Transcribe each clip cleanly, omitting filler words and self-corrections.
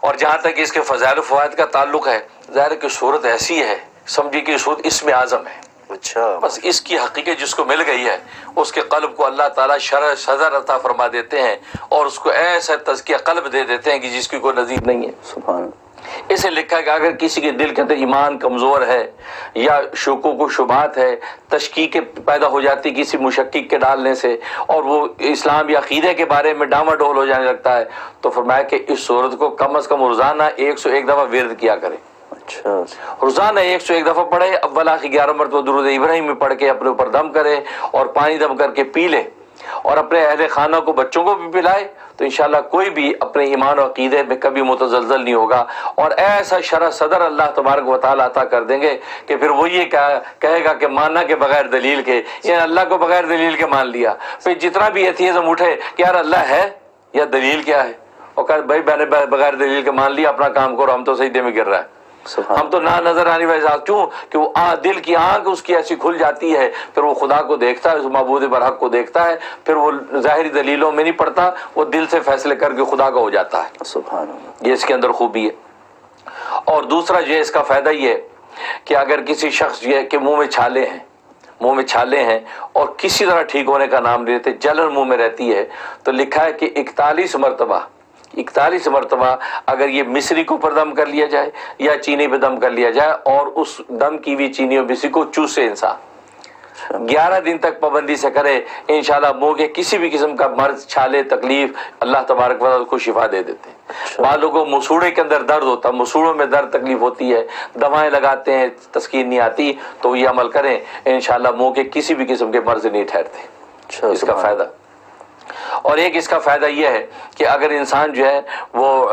اور جہاں تک اس کے فضائل و فوائد کا تعلق ہے، ظاہر ہے کہ صورت ایسی ہے، سمجھیے کہ صورت اسم اعظم ہے۔ اچھا، بس اس کی حقیقت جس کو مل گئی ہے، اس کے قلب کو اللہ تعالیٰ شرح صدر عطا فرما دیتے ہیں اور اس کو ایسا تزکیہ قلب دے دیتے ہیں کہ جس کی کوئی نظیر نہیں ہے۔ سبحان اللہ۔ اسے لکھا ہے کہ اگر کسی کے دل کے اندر ایمان کمزور ہے یا شکوک و شبہات ہے، تشکیک پیدا ہو جاتی کسی مشکک کے ڈالنے سے، اور وہ اسلام یا عقیدے کے بارے میں ڈاما ڈول ہو جانے لگتا ہے، تو فرمایا کہ اس صورت کو کم از کم روزانہ 101 دفعہ ورد کیا کرے۔ اچھا، روزانہ 101 دفعہ پڑھے، اول آخر 11 مرتبہ درود ابراہیم میں پڑھ کے اپنے اوپر دم کرے اور پانی دم کر کے پی لے، اور اپنے اہل خانہ کو، بچوں کو بھی پلائے، تو انشاءاللہ کوئی بھی اپنے ایمان و عقیدے میں کبھی متزلزل نہیں ہوگا، اور ایسا شرح صدر اللہ تبارک و تعالیٰ عطا کر دیں گے کہ پھر وہ یہ کہے گا کہ ماننا کہ بغیر دلیل کے، یعنی اللہ کو بغیر دلیل کے مان لیا۔ پھر جتنا بھی ایتھیزم اٹھے کہ یار اللہ ہے یا دلیل کیا ہے، اور کہا بھائی میں نے بغیر دلیل کے مان لیا، اپنا کام کرو، ہم تو سجدے میں گر رہا ہے، ہم تو نہ نظر آنے والے ذات، کیوں کہ وہ دل کی آنکھ اس کی ایسی کھل جاتی ہے، پھر وہ خدا کو دیکھتا ہے، اس معبود برحق کو دیکھتا ہے، پھر وہ ظاہری دلیلوں میں نہیں پڑتا، وہ دل سے فیصلے کر کے خدا کا ہو جاتا ہے۔ سبحان اللہ۔ یہ اس کے اندر خوبی ہے۔ اور دوسرا جو ہے اس کا فائدہ یہ ہے کہ اگر کسی شخص یہ ہے کہ منہ میں چھالے ہیں اور کسی طرح ٹھیک ہونے کا نام نہیں لیتے، جلن منہ میں رہتی ہے، تو لکھا ہے کہ 41 مرتبہ اگر یہ مصری کو پر دم کر لیا جائے یا چینی پہ دم کر لیا جائے اور اس دم کی ہوئی چینی اور مصری کو چوسے انسان، 11 دن تک پابندی سے کرے، انشاءاللہ منہ کے کسی بھی قسم کا مرض، چھالے، تکلیف اللہ تبارک و تعالیٰ کو شفا دے دیتے ہیں۔ بعض لوگوں کو مسوڑے کے اندر درد ہوتا ہے، مسوڑوں میں درد تکلیف ہوتی ہے، دوائیں لگاتے ہیں، تسکین نہیں آتی، تو یہ عمل کریں، انشاءاللہ منہ کے کسی بھی قسم کے مرض نہیں ٹھہرتے۔ اس کا فائدہ، اور ایک اس کا فائدہ یہ ہے کہ اگر انسان جو ہے وہ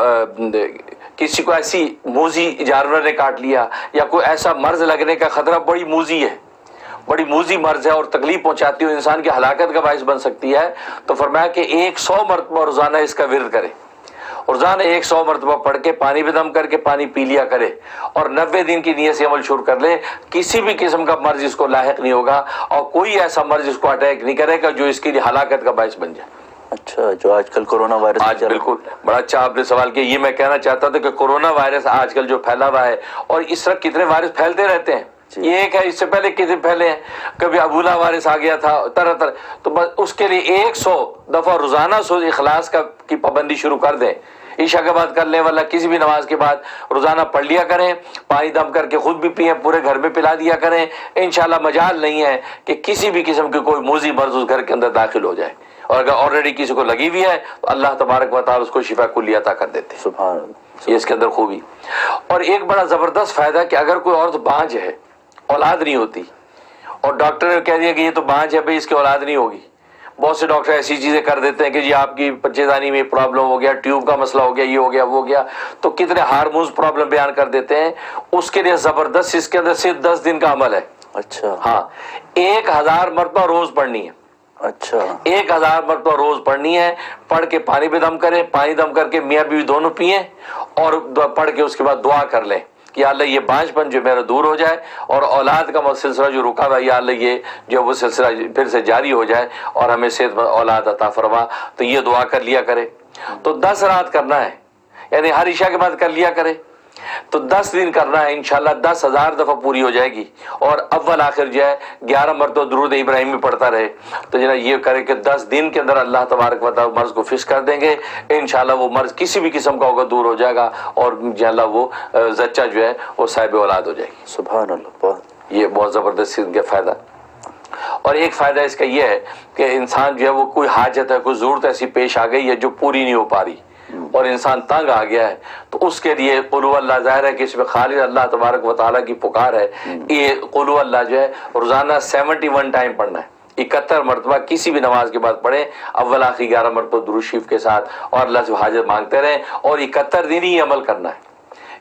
کسی کو ایسی موذی جانور نے کاٹ لیا یا کوئی ایسا مرض لگنے کا خطرہ، بڑی موذی مرض ہے اور تکلیف پہنچاتی ہو، انسان کی ہلاکت کا باعث بن سکتی ہے، تو فرمایا کہ 100 مرتبہ روزانہ اس کا ورد کرے، روزانہ 100 مرتبہ پڑھ کے پانی پہ دم کر کے پانی پی لیا کرے، اور 90 دن کی نیت سے عمل شروع کر لے، کسی بھی قسم کا مرض اس کو لاحق نہیں ہوگا، اور کوئی ایسا مرض اس کو اٹیک نہیں کرے گا جو اس کے لیے ہلاکت کا باعث بن جائے۔ اچھا، جو آج کل کورونا وائرس، آج بالکل بڑا اچھا آپ نے سوال کیا، یہ میں کہنا چاہتا تھا کہ کورونا وائرس آج کل جو پھیلا ہوا ہے، اور اس طرح کتنے وائرس پھیلتے رہتے ہیں، یہ ایک ہے، اس سے پہلے کتنے پھیلے ہیں، کبھی ابولا وائرس آ گیا تھا، طرح، تو بس اس کے لیے 100 دفعہ روزانہ سورہ اخلاص کی پابندی شروع کر دیں، عشاء کے بعد کرنے والا کسی بھی نماز کے بعد روزانہ پڑھ لیا کریں، پانی دم کر کے خود بھی پئیں، پورے گھر میں پلا دیا کریں، انشاءاللہ مجال نہیں ہے کہ کسی بھی قسم کی کوئی موذی مرض اس گھر کے اندر داخل ہو جائے، اور اگر آلریڈی کسی کو لگی ہوئی ہے تو اللہ تبارک و تعالیٰ اس کو شفا کلی عطا کر دیتے ہیں۔ سبحان اللہ۔ یہ اس کے اندر خوبی۔ اور ایک بڑا زبردست فائدہ کہ اگر کوئی عورت بانجھ ہے، اولاد نہیں ہوتی، اور ڈاکٹر نے کہہ دیا کہ یہ تو بانجھ ہے بھئی، اس کی اولاد نہیں ہوگی، بہت سے ڈاکٹر ایسی چیزیں کر دیتے ہیں کہ جی آپ کی بچے دانی میں پرابلم ہو گیا، ٹیوب کا مسئلہ ہو گیا، یہ ہو گیا، وہ ہو گیا، تو کتنے ہارمونز پرابلم بیان کر دیتے ہیں۔ اس کے لیے زبردست اس کے اندر صرف 10 دن کا عمل ہے۔ اچھا، ہاں، 1000 مرتبہ روز پڑھنی ہے۔ اچھا، 1000 مرتبہ روز پڑھنی ہے، پڑھ کے پانی پہ دم کریں، پانی دم کر کے میاں بیوی دونوں پئیں، اور پڑھ کے اس کے بعد دعا کر لیں کہ یا اللہ یہ بانجھ پن جو میرا دور ہو جائے، اور اولاد کا سلسلہ جو رکا ہوا ہے، یا اللہ یہ جو وہ سلسلہ پھر سے جاری ہو جائے اور ہمیں صحت مند اولاد عطا فرما، تو یہ دعا کر لیا کرے۔ تو 10 رات کرنا ہے، یعنی ہر عشاء کے بعد کر لیا کرے، تو 10 دن کرنا ہے، انشاءاللہ 10,000 دفعہ پوری ہو جائے گی، اور اول آخر جو ہے 11 مرتبہ درود ابراہیم میں پڑھتا رہے، تو جناب یہ کرے کہ 10 دن کے اندر اللہ تبارک و تعالیٰ مرض کو فش کر دیں گے، انشاءاللہ وہ مرض کسی بھی قسم کا ہوگا دور ہو جائے گا، اور انشاءاللہ وہ زچہ جو ہے وہ صاحب اولاد ہو جائے گی۔ سبحان اللہ۔ یہ بہت زبردست ان کا فائدہ۔ اور ایک فائدہ اس کا یہ ہے کہ انسان جو ہے وہ کوئی حاجت ہے، کوئی ضرورت ایسی پیش آ گئی ہے جو پوری نہیں ہو پا رہی، اور انسان تنگ آ گیا ہے، تو اس کے لیے قل هو اللہ، ظاہر ہے کہ اس میں خالص اللہ تبارک و تعالیٰ کی پکار ہے، یہ قل هو اللہ جو ہے روزانہ 71 ٹائم پڑھنا ہے، 71 مرتبہ کسی بھی نماز کے بعد پڑھیں، اول آخر 11 مرتبہ درود شریف کے ساتھ، اور اللہ سے حاجت مانگتے رہیں، اور 71 دن ہی عمل کرنا ہے،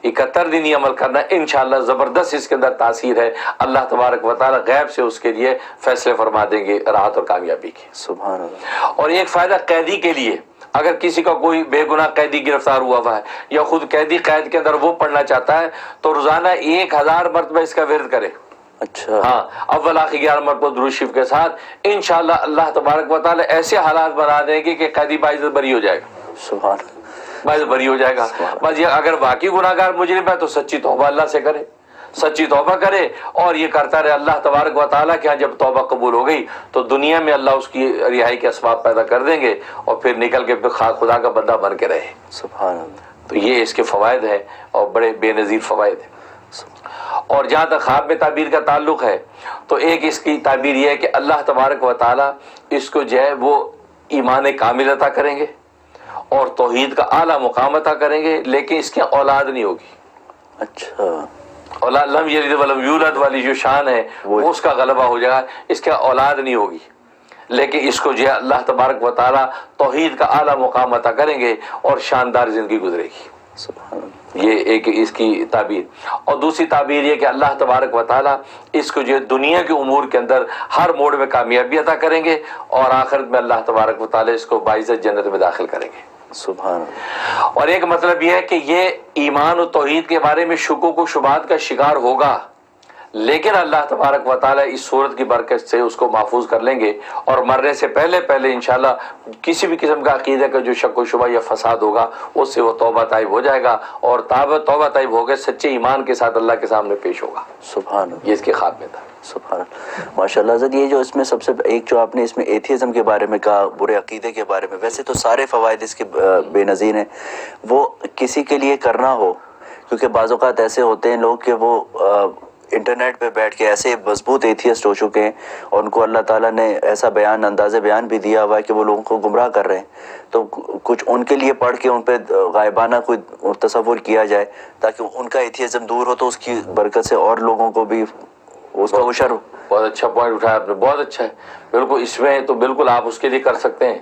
71 دن ہی عمل کرنا ہے، انشاءاللہ زبردست اس کے اندر تاثیر ہے، اللہ تبارک و تعالیٰ غیب سے اس کے لیے فیصلے فرما دیں گے راحت اور کامیابی کے۔ سبحان اللہ۔ اور ایک فائدہ قیدی کے لیے، اگر کسی کا کوئی بے گناہ قیدی گرفتار ہوا ہے، یا خود قیدی قید کے اندر وہ پڑھنا چاہتا ہے، تو روزانہ 1000 مرتبہ اس کا ورد کرے، اچھا، ہاں، اول آخر 11 مرتبہ درود شریف کے ساتھ، انشاءاللہ اللہ تبارک و تعالیٰ ایسے حالات بنا دیں گے کہ قیدی باعزت بری ہو جائے گا۔ سبحان اللہ۔ بس بری ہو جائے گا. بس یہ اگر باقی گناہ گار مجرم ہے تو سچی توبہ اللہ سے کرے, سچی توبہ کرے اور یہ کرتا رہے. اللہ تبارک و تعالیٰ کے ہاں جب توبہ قبول ہو گئی تو دنیا میں اللہ اس کی رہائی کے اسباب پیدا کر دیں گے اور پھر نکل کے پھر خدا کا بندہ بن کے رہے. سبحان اللہ. تو یہ اس کے فوائد ہیں اور بڑے بے نظیر فوائد ہیں. اور جہاں تک خواب میں تعبیر کا تعلق ہے تو ایک اس کی تعبیر یہ ہے کہ اللہ تبارک و تعالیٰ اس کو جو ہے وہ ایمان کامل عطا کریں گے اور توحید کا اعلیٰ مقام عطا کریں گے, لیکن اس کی اولاد نہیں ہوگی. اچھا, اولاد لم یلد ولم یولد والی جو شان ہے وہ اس کا غلبہ ہو جائے گا, اس کا اولاد نہیں ہوگی, لیکن اس کو جو ہے اللہ تبارک و تعالیٰ توحید کا اعلیٰ مقام عطا کریں گے اور شاندار زندگی گزرے گی. سبحان اللہ. یہ ایک اس کی تعبیر. اور دوسری تعبیر یہ کہ اللہ تبارک و تعالیٰ اس کو جو ہے دنیا کے امور کے اندر ہر موڑ میں کامیابی عطا کریں گے اور آخرت میں اللہ تبارک و تعالیٰ اس کو باعزت جنت میں داخل کریں گے. سبحان اللہ. اور ایک مطلب یہ ہے کہ یہ ایمان و توحید کے بارے میں شکوک و شبہات کا شکار ہوگا, لیکن اللہ تبارک و تعالیٰ اس صورت کی برکت سے اس کو محفوظ کر لیں گے اور مرنے سے پہلے انشاءاللہ کسی بھی قسم کا عقیدے کا جو شک و شبہ یا فساد ہوگا اس سے وہ توبہ طائب ہو جائے گا اور توبہ طائب ہو گئے سچے ایمان کے ساتھ اللہ کے سامنے پیش ہوگا. سبحان اللہ. یہ اس کے خواب میں تھا. سبحان اللہ. ماشاء اللہ حضرت, یہ جو اس میں سب سے ایک جو آپ نے اس میں ایتھیزم کے بارے میں کہا, برے عقیدے کے بارے میں, ویسے تو سارے فوائد اس کے بے نظیر ہیں, وہ کسی کے لیے کرنا ہو, کیونکہ بعض اوقات ایسے ہوتے ہیں لوگ کہ وہ انٹرنیٹ پہ بیٹھ کے ایسے مضبوط ایتھیسٹ ہو چکے ہیں اور ان کو اللہ تعالیٰ نے ایسا انداز بیان بھی دیا ہوا ہے کہ وہ لوگوں کو گمراہ کر رہے ہیں. تو کچھ ان کے لیے پڑھ کے ان پہ غائبانہ کوئی تصور کیا جائے تاکہ ان کا ایتھیزم دور ہو, تو اس کی برکت سے اور لوگوں کو بھی اس کا بشر ہو. بہت اچھا پوائنٹ اٹھایا آپ نے, بہت اچھا ہے. بالکل اس میں تو بالکل آپ اس کے لیے کر سکتے ہیں.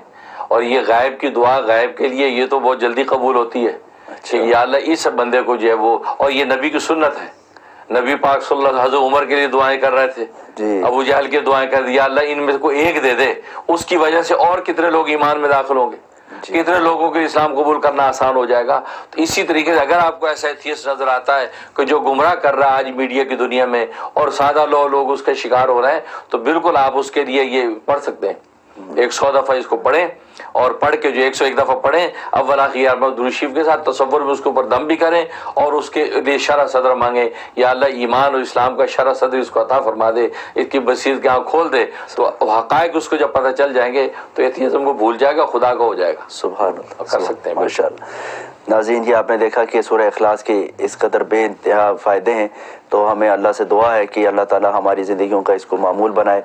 اور یہ غائب کی دعا غائب کے لیے یہ تو بہت جلدی قبول ہوتی ہے کہ یا اللہ اس بندے کو جو ہے وہ, اور یہ نبی کی سنت ہے. نبی پاک صلی اللہ علیہ وسلم حضرت عمر کے لیے دعائیں کر رہے تھے, ابو جہل کے دعائیں کر دی, یا اللہ ان میں سے کوئی ایک دے دے, اس کی وجہ سے اور کتنے لوگ ایمان میں داخل ہوں گے, کتنے لوگوں کے اسلام قبول کرنا آسان ہو جائے گا. تو اسی طریقے سے اگر آپ کو ایسا ایتھیسٹ نظر آتا ہے کہ جو گمراہ کر رہا ہے آج میڈیا کی دنیا میں اور سادہ لوگ اس کے شکار ہو رہے ہیں, تو بالکل آپ اس کے لیے یہ پڑھ سکتے ہیں. 100 دفعہ اس کو پڑھیں اور پڑھ کے جو 101 دفعہ پڑھیں اول آخر درود شریف کے ساتھ تصور میں اس کے اوپر دم بھی کریں اور اس کے لیے شرح صدر مانگیں, یا اللہ ایمان اور اسلام کا شرح صدر اس کو عطا فرما دے, اس کی بصیرت کی آنکھ کھول دے. تو حقائق اس کو جب پتہ چل جائیں گے تو ایتھیزم کو بھول جائے گا, خدا کا ہو جائے گا. سبحان اللہ. کر سکتے ہیں ماشاء اللہ. ناظرین, یہ آپ نے دیکھا کہ سورہ اخلاص کے اس قدر بے انتہا فائدے ہیں, تو ہمیں اللہ سے دعا ہے کہ اللہ تعالی ہماری زندگیوں کا اس کو معمول بنائے.